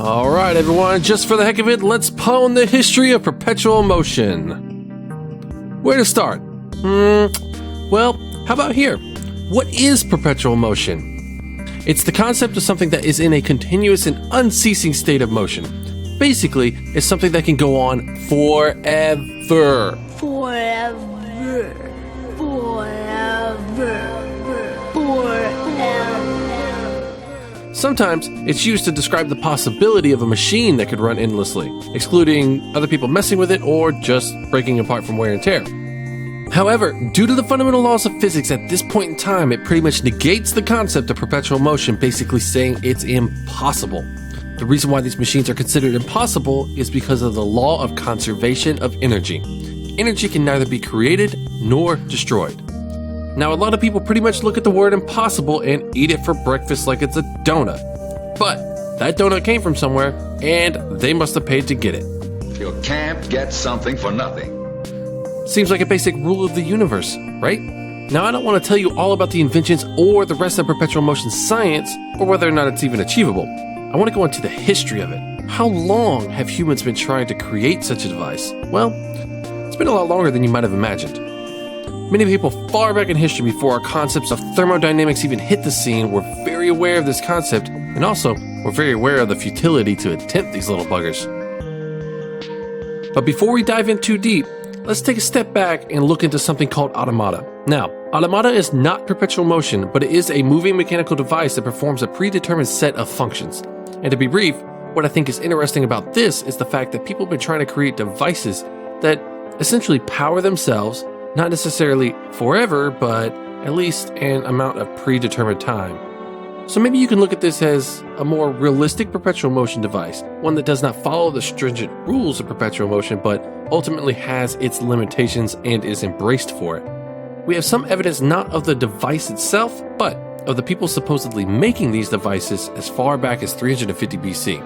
Alright everyone, just for the heck of it, let's pwn the history of perpetual motion. Where to start? Well, how about here? What is perpetual motion? It's the concept of something that is in a continuous and unceasing state of motion. Basically, it's something that can go on forever. Sometimes it's used to describe the possibility of a machine that could run endlessly, excluding other people messing with it or just breaking apart from wear and tear. However, due to the fundamental laws of physics at this point in time, it pretty much negates the concept of perpetual motion, basically saying it's impossible. The reason why these machines are considered impossible is because of the law of conservation of energy. Energy can neither be created nor destroyed. Now, a lot of people pretty much look at the word impossible and eat it for breakfast like it's a donut. But that donut came from somewhere, and they must have paid to get it. You can't get something for nothing. Seems like a basic rule of the universe, right? Now, I don't want to tell you all about the inventions or the rest of perpetual motion science, or whether or not it's even achievable. I want to go into the history of it. How long have humans been trying to create such a device? Well, it's been a lot longer than you might have imagined. Many people far back in history, before our concepts of thermodynamics even hit the scene, were very aware of this concept, and also were very aware of the futility to attempt these little buggers. But before we dive in too deep, let's take a step back and look into something called automata. Now, automata is not perpetual motion, but it is a moving mechanical device that performs a predetermined set of functions. And to be brief, what I think is interesting about this is the fact that people have been trying to create devices that essentially power themselves, not necessarily forever, but at least an amount of predetermined time. So maybe you can look at this as a more realistic perpetual motion device, one that does not follow the stringent rules of perpetual motion, but ultimately has its limitations and is embraced for it. We have some evidence not of the device itself, but of the people supposedly making these devices as far back as 350 BC.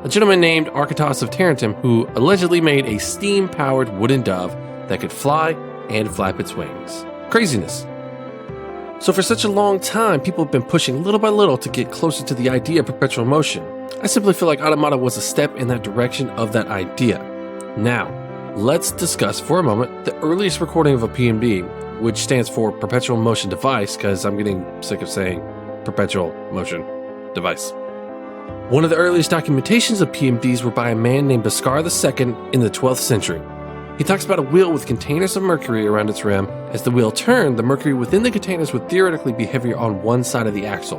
A gentleman named Archytas of Tarentum, who allegedly made a steam-powered wooden dove that could fly and flap its wings. Craziness. So for such a long time, people have been pushing little by little to get closer to the idea of perpetual motion. I simply feel like automata was a step in that direction of that idea. Now, let's discuss for a moment the earliest recording of a PMD, which stands for Perpetual Motion Device, because I'm getting sick of saying Perpetual Motion Device. One of the earliest documentations of PMDs were by a man named Bhaskara II in the 12th century. He talks about a wheel with containers of mercury around its rim. As the wheel turned, the mercury within the containers would theoretically be heavier on one side of the axle.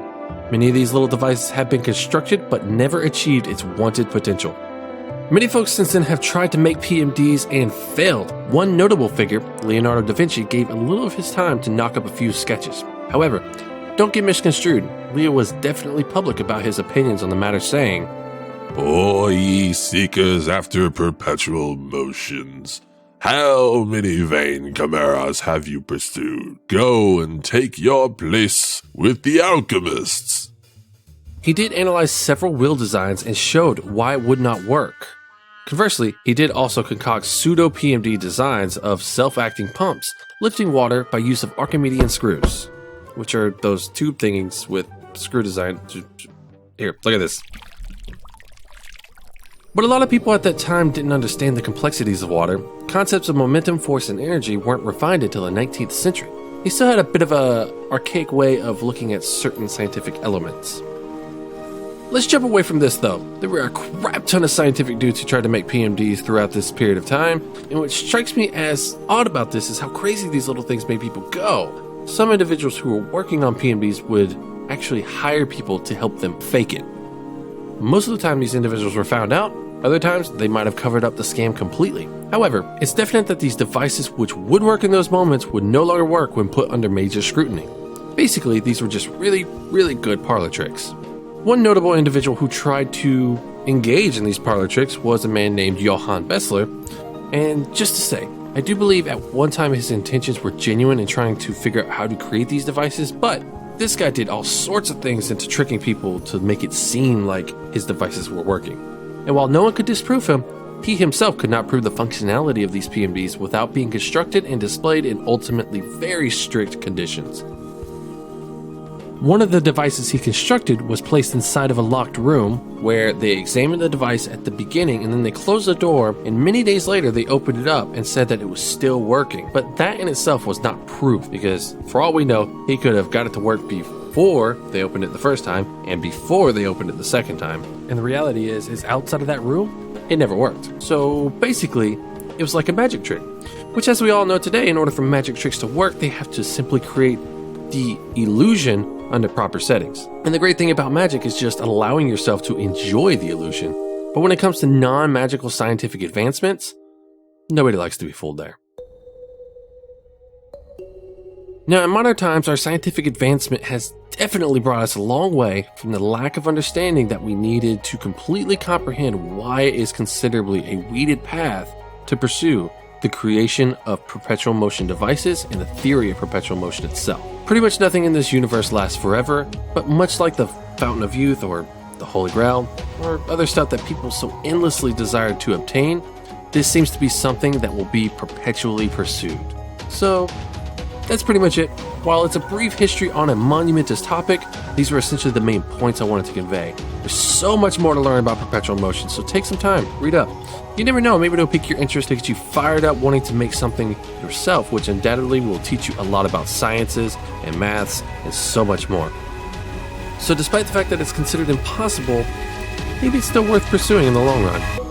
Many of these little devices have been constructed but never achieved its wanted potential. Many folks since then have tried to make PMDs and failed. One notable figure, Leonardo da Vinci, gave a little of his time to knock up a few sketches. However, don't get misconstrued. Leo was definitely public about his opinions on the matter, saying, "O ye seekers after perpetual motions, how many vain chimeras have you pursued? Go and take your place with the alchemists." He did analyze several wheel designs and showed why it would not work. Conversely, he did also concoct pseudo-PMD designs of self-acting pumps, lifting water by use of Archimedean screws, which are those tube thingies with screw design. Here, look at this. But a lot of people at that time didn't understand the complexities of water. Concepts of momentum, force, and energy weren't refined until the 19th century. He still had a bit of an archaic way of looking at certain scientific elements. Let's jump away from this though. There were a crap ton of scientific dudes who tried to make PMDs throughout this period of time, and what strikes me as odd about this is how crazy these little things made people go. Some individuals who were working on PMDs would actually hire people to help them fake it. Most of the time these individuals were found out. Other times, they might have covered up the scam completely. However, it's definite that these devices which would work in those moments would no longer work when put under major scrutiny. Basically, these were just really, really good parlor tricks. One notable individual who tried to engage in these parlor tricks was a man named Johann Bessler, and just to say, I do believe at one time his intentions were genuine in trying to figure out how to create these devices, but this guy did all sorts of things into tricking people to make it seem like his devices were working. And while no one could disprove him, he himself could not prove the functionality of these PMDs without being constructed and displayed in ultimately very strict conditions. One of the devices he constructed was placed inside of a locked room where they examined the device at the beginning and then they closed the door, and many days later they opened it up and said that it was still working. But that in itself was not proof, because for all we know, he could have got it to work before they opened it the first time and before they opened it the second time. And the reality is outside of that room, it never worked. So basically, it was like a magic trick, which, as we all know today, in order for magic tricks to work, they have to simply create the illusion under proper settings. And the great thing about magic is just allowing yourself to enjoy the illusion. But when it comes to non-magical scientific advancements, nobody likes to be fooled there. Now, in modern times, our scientific advancement has definitely brought us a long way from the lack of understanding that we needed to completely comprehend why it is considerably a weeded path to pursue the creation of perpetual motion devices and the theory of perpetual motion itself. Pretty much nothing in this universe lasts forever, but much like the Fountain of Youth or the Holy Grail, or other stuff that people so endlessly desire to obtain, this seems to be something that will be perpetually pursued. So, that's pretty much it. While it's a brief history on a monumentous topic, these were essentially the main points I wanted to convey. There's so much more to learn about perpetual motion, so take some time, read up. You never know, maybe it'll pique your interest to get you fired up wanting to make something yourself, which undoubtedly will teach you a lot about sciences and maths and so much more. So despite the fact that it's considered impossible, maybe it's still worth pursuing in the long run.